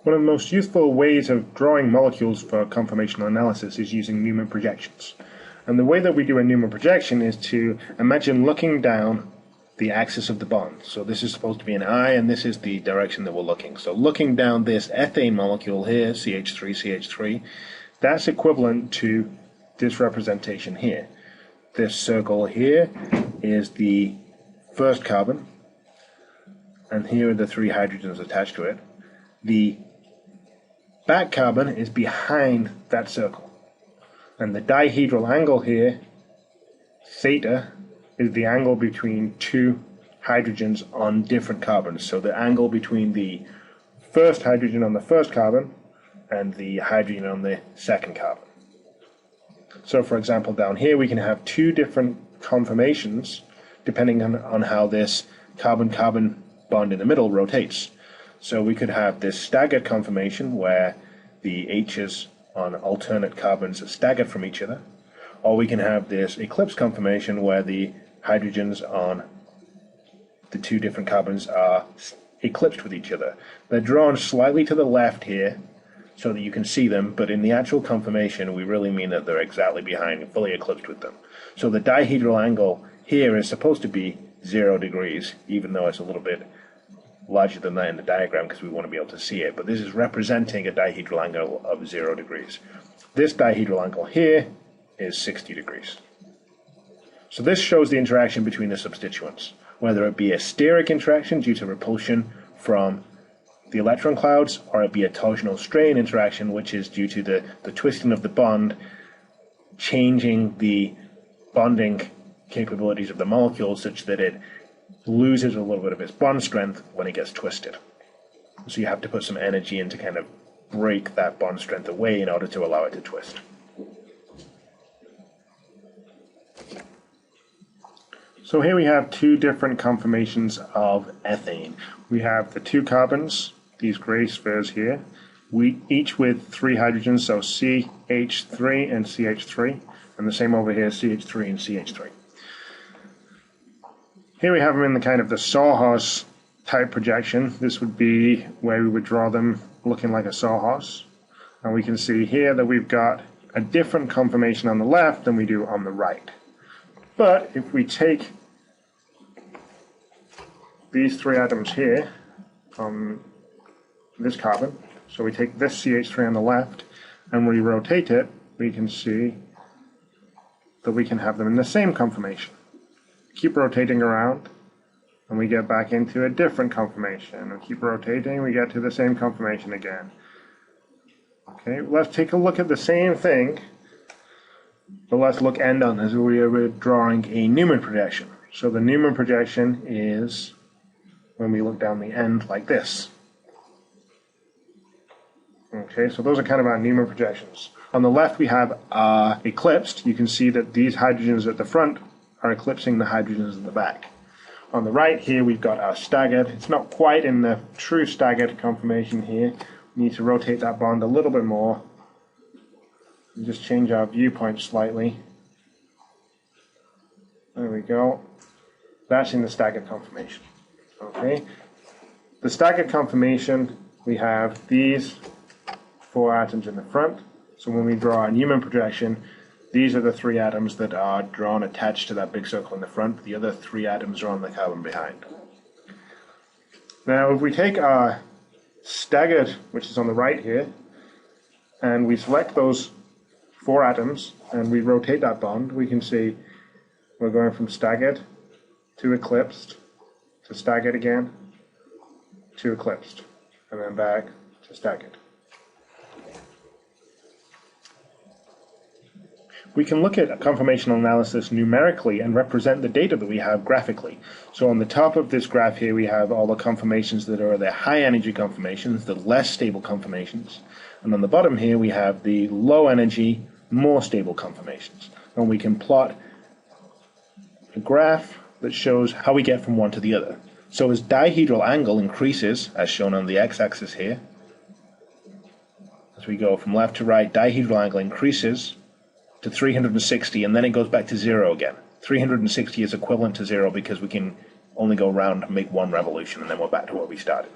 One of the most useful ways of drawing molecules for conformational analysis is using Newman projections. And the way that we do a Newman projection is to imagine looking down the axis of the bond. So this is supposed to be an eye, and this is the direction that we're looking. So looking down this ethane molecule here, CH3, that's equivalent to this representation here. This circle here is the first carbon, and here are the three hydrogens attached to it. The back carbon is behind that circle. And the dihedral angle here, theta, is the angle between two hydrogens on different carbons. So the angle between the first hydrogen on the first carbon and the hydrogen on the second carbon. So for example, down here we can have two different conformations depending on how this carbon-carbon bond in the middle rotates. So we could have this staggered conformation where the H's on alternate carbons are staggered from each other, or we can have this eclipse conformation where the hydrogens on the two different carbons are eclipsed with each other. They're drawn slightly to the left here so that you can see them, but in the actual conformation we really mean that they're exactly behind and fully eclipsed with them. So the dihedral angle here is supposed to be 0 degrees, even though it's a little bit larger than that in the diagram because we want to be able to see it, but this is representing a dihedral angle of 0 degrees. This dihedral angle here is 60 degrees. So this shows the interaction between the substituents, whether it be a steric interaction due to repulsion from the electron clouds, or it be a torsional strain interaction, which is due to the twisting of the bond, changing the bonding capabilities of the molecule such that it loses a little bit of its bond strength when it gets twisted. So you have to put some energy in to kind of break that bond strength away in order to allow it to twist. So here we have two different conformations of ethane. We have the two carbons, these gray spheres here, each with three hydrogens, so CH3 and CH3, and the same over here, CH3 and CH3. Here we have them in the kind of the sawhorse type projection. This would be where we would draw them looking like a sawhorse. And we can see here that we've got a different conformation on the left than we do on the right. But if we take these three atoms here from this carbon, so we take this CH3 on the left and we rotate it, we can see that we can have them in the same conformation. Keep rotating around and we get back into a different conformation. We keep rotating, we get to the same conformation again. Okay, let's take a look at the same thing, but let's look end on as we are drawing a Newman projection. So the Newman projection is when we look down the end like this. Okay, so those are kind of our Newman projections. On the left we have eclipsed. You can see that these hydrogens at the front are eclipsing the hydrogens in the back. On the right here we've got our staggered. It's not quite in the true staggered conformation here. We need to rotate that bond a little bit more. And just change our viewpoint slightly. There we go. That's in the staggered conformation. Okay. The staggered conformation, we have these four atoms in the front. So when we draw a Newman projection, these are the three atoms that are drawn attached to that big circle in the front. The other three atoms are on the carbon behind. Now if we take our staggered, which is on the right here, and we select those four atoms and we rotate that bond, we can see we're going from staggered to eclipsed to staggered again to eclipsed and then back to staggered. We can look at a conformational analysis numerically and represent the data that we have graphically. So on the top of this graph here we have all the conformations that are the high energy conformations, the less stable conformations. And on the bottom here we have the low energy, more stable conformations. And we can plot a graph that shows how we get from one to the other. So as dihedral angle increases, as shown on the x-axis here, as we go from left to right, dihedral angle increases to 360, and then it goes back to 0 again. 360 is equivalent to 0 because we can only go around and make one revolution, and then we're back to where we started.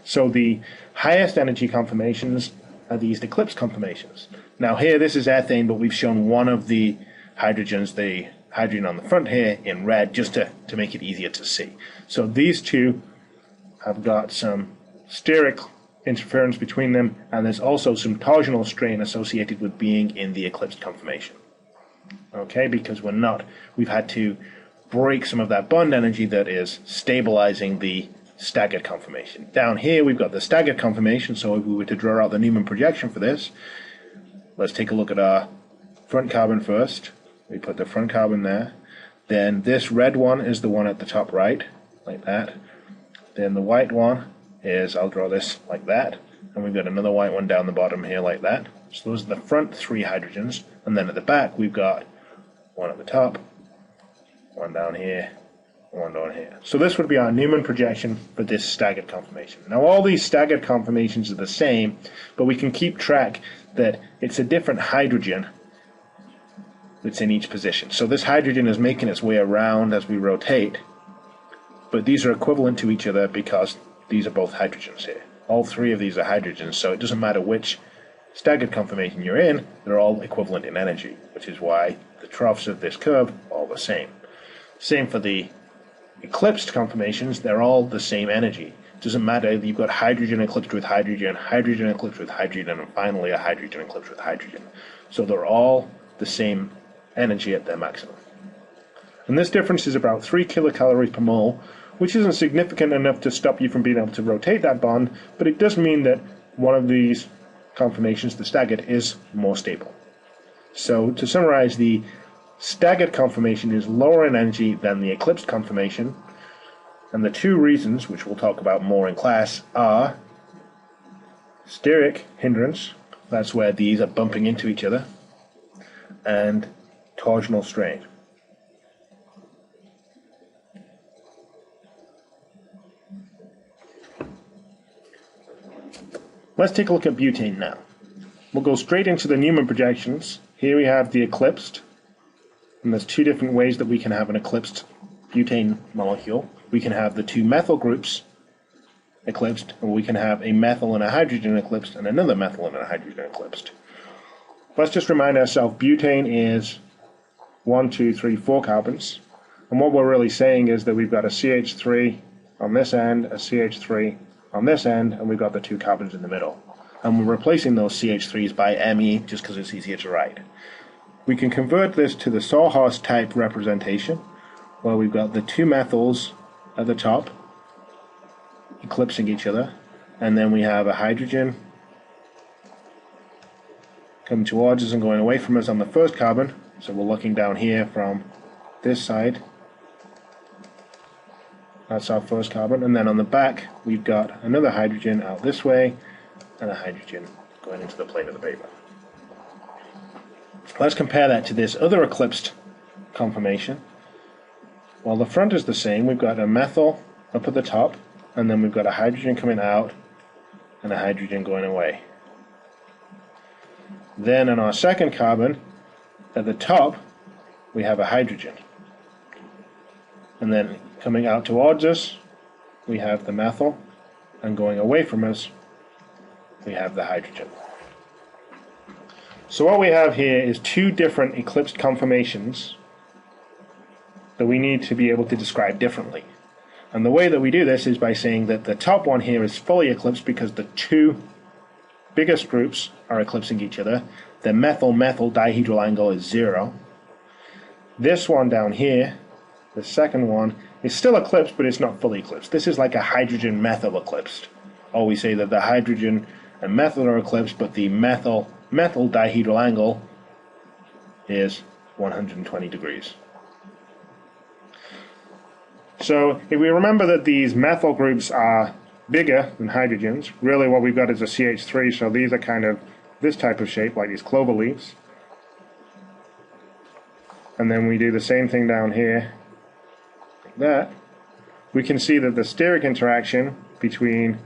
So the highest energy conformations are these eclipsed conformations. Now here, this is ethane, but we've shown one of the hydrogens, the hydrogen on the front here, in red, just to make it easier to see. So these two have got some steric interference between them, and there's also some torsional strain associated with being in the eclipsed conformation. Okay, because we've had to break some of that bond energy that is stabilizing the staggered conformation. Down here we've got the staggered conformation, so if we were to draw out the Newman projection for this, let's take a look at our front carbon first. We put the front carbon there. Then this red one is the one at the top right, like that. Then the white one is, I'll draw this like that, and we've got another white one down the bottom here like that. So those are the front three hydrogens, and then at the back we've got one at the top, one down here, one down here. So this would be our Newman projection for this staggered conformation. Now all these staggered conformations are the same, but we can keep track that it's a different hydrogen that's in each position. So this hydrogen is making its way around as we rotate, but these are equivalent to each other because these are both hydrogens here. All three of these are hydrogens, so it doesn't matter which staggered conformation you're in, they're all equivalent in energy, which is why the troughs of this curve are all the same. Same for the eclipsed conformations, they're all the same energy. It doesn't matter, you've got hydrogen eclipsed with hydrogen, hydrogen eclipsed with hydrogen, and finally a hydrogen eclipsed with hydrogen. So they're all the same energy at their maximum. And this difference is about 3 kilocalories per mole, which isn't significant enough to stop you from being able to rotate that bond, but it does mean that one of these conformations, the staggered, is more stable. So to summarize, the staggered conformation is lower in energy than the eclipsed conformation, and the two reasons, which we'll talk about more in class, are steric hindrance, that's where these are bumping into each other, and torsional strain. Let's take a look at butane now. We'll go straight into the Newman projections. Here we have the eclipsed, and there's two different ways that we can have an eclipsed butane molecule. We can have the two methyl groups eclipsed, or we can have a methyl and a hydrogen eclipsed and another methyl and a hydrogen eclipsed. Let's just remind ourselves, butane is 1, 2, 3, 4 carbons, and what we're really saying is that we've got a CH3 on this end, a CH3 on this end, and we've got the two carbons in the middle. And we're replacing those CH3s by Me just because it's easier to write. We can convert this to the sawhorse type representation, where we've got the two methyls at the top eclipsing each other, and then we have a hydrogen coming towards us and going away from us on the first carbon. So we're looking down here from this side. That's our first carbon, and then on the back we've got another hydrogen out this way and a hydrogen going into the plane of the paper. Let's compare that to this other eclipsed conformation. While the front is the same, we've got a methyl up at the top, and then we've got a hydrogen coming out and a hydrogen going away. Then on our second carbon, at the top, we have a hydrogen. And then coming out towards us, we have the methyl, and going away from us, we have the hydrogen. So what we have here is two different eclipsed conformations that we need to be able to describe differently. And the way that we do this is by saying that the top one here is fully eclipsed because the two biggest groups are eclipsing each other. The methyl-methyl dihedral angle is 0. This one down here, the second one, is still eclipsed, but it's not fully eclipsed. This is like a hydrogen-methyl eclipsed. Or we say that the hydrogen and methyl are eclipsed, but the methyl-methyl dihedral angle is 120 degrees. So if we remember that these methyl groups are bigger than hydrogens, really what we've got is a CH3, so these are kind of this type of shape, like these clover leaves. And then we do the same thing down here, like that. We can see that the steric interaction between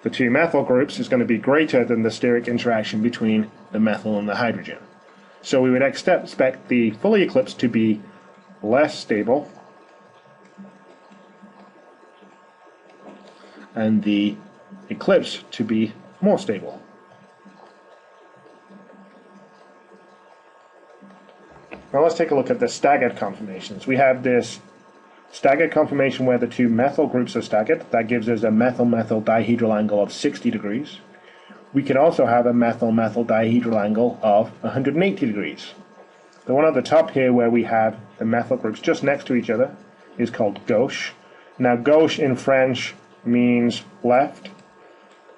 the two methyl groups is going to be greater than the steric interaction between the methyl and the hydrogen. So we would expect the fully eclipsed to be less stable, and the eclipsed to be more stable. Now let's take a look at the staggered conformations. We have this staggered conformation where the two methyl groups are staggered. That gives us a methyl-methyl dihedral angle of 60 degrees. We can also have a methyl-methyl dihedral angle of 180 degrees. The one at the top here where we have the methyl groups just next to each other is called gauche. Now gauche in French means left.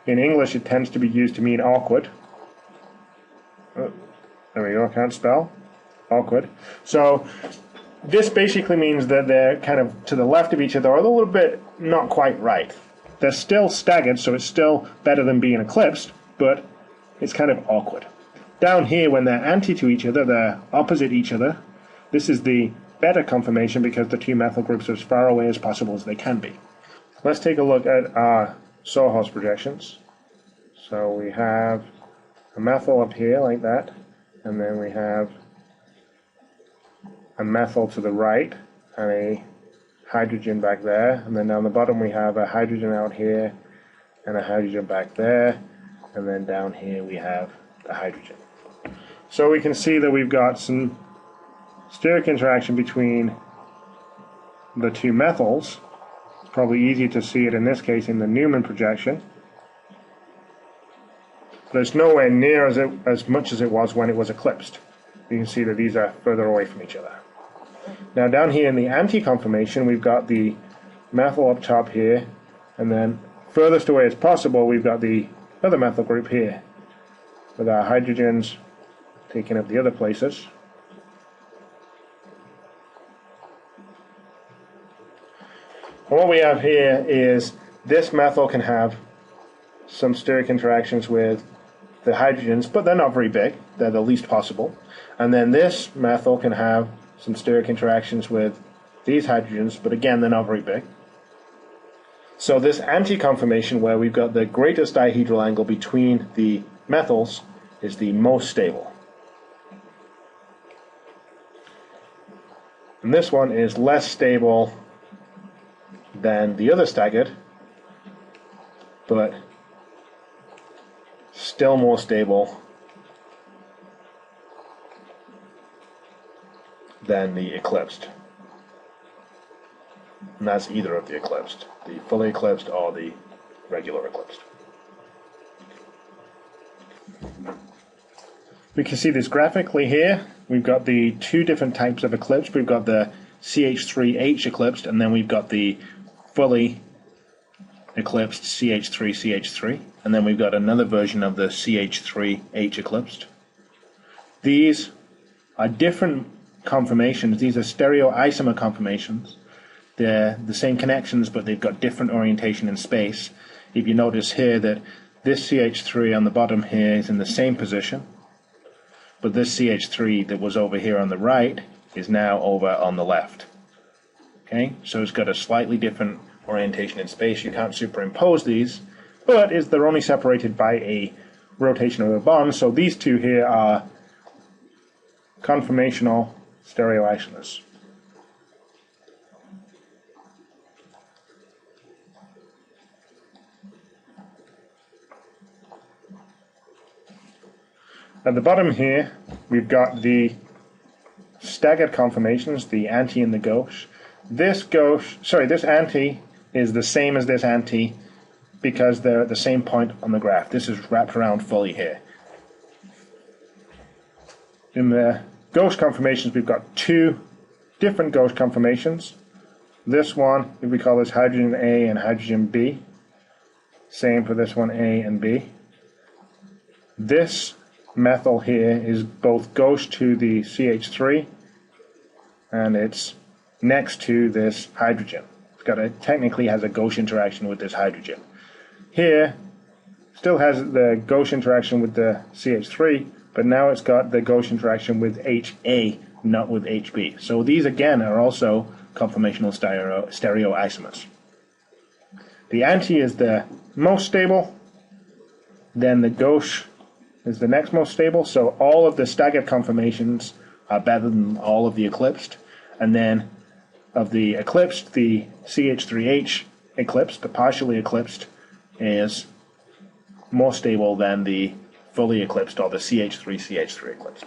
In English it tends to be used to mean awkward. Oh, there we go, I can't spell. Awkward. So this basically means that they're kind of to the left of each other, or a little bit not quite right. They're still staggered, so it's still better than being eclipsed, but it's kind of awkward. Down here, when they're anti to each other, they're opposite each other. This is the better conformation because the two methyl groups are as far away as possible as they can be. Let's take a look at our sawhorse projections. So we have a methyl up here like that, and then we have a methyl to the right and a hydrogen back there, and then down the bottom we have a hydrogen out here and a hydrogen back there, and then down here we have the hydrogen. So we can see that we've got some steric interaction between the two methyls. It's probably easier to see it in this case in the Newman projection, but it's nowhere near as much as it was when it was eclipsed. You can see that these are further away from each other. Now down here in the anti-conformation we've got the methyl up top here, and then furthest away as possible we've got the other methyl group here, with our hydrogens taking up the other places. And what we have here is this methyl can have some steric interactions with the hydrogens, but they're not very big, they're the least possible. And then this methyl can have some steric interactions with these hydrogens, but again they're not very big. So this anti-conformation where we've got the greatest dihedral angle between the methyls is the most stable. And this one is less stable than the other staggered, but still more stable than the eclipsed. And that's either of the eclipsed, the fully eclipsed or the regular eclipsed. We can see this graphically here. We've got the two different types of eclipsed. We've got the CH3H eclipsed, and then we've got the fully eclipsed CH3CH3, and then we've got another version of the CH3H eclipsed. These are different conformations. These are stereoisomer conformations. They're the same connections, but they've got different orientation in space. If you notice here that this CH3 on the bottom here is in the same position, but this CH3 that was over here on the right is now over on the left. Okay, so it's got a slightly different orientation in space. You can't superimpose these, but they're only separated by a rotation of the bond. So these two here are conformational stereoisomers. At the bottom here, we've got the staggered conformations, the anti and the gauche. This anti is the same as this anti because they're at the same point on the graph. This is wrapped around fully here. In the gauche conformations, we've got two different gauche conformations. This one, if we call this hydrogen A and hydrogen B. Same for this one, A and B. This methyl here is both gauche to the CH3, and it's next to this hydrogen. Technically has a gauche interaction with this hydrogen. Here, still has the gauche interaction with the CH3, but now it's got the gauche interaction with HA, not with HB. So these again are also conformational stereoisomers. The anti is the most stable, then the gauche is the next most stable. So all of the staggered conformations are better than all of the eclipsed, and then of the eclipsed, the CH3H eclipsed, the partially eclipsed, is more stable than the fully eclipsed or the CH3 eclipsed.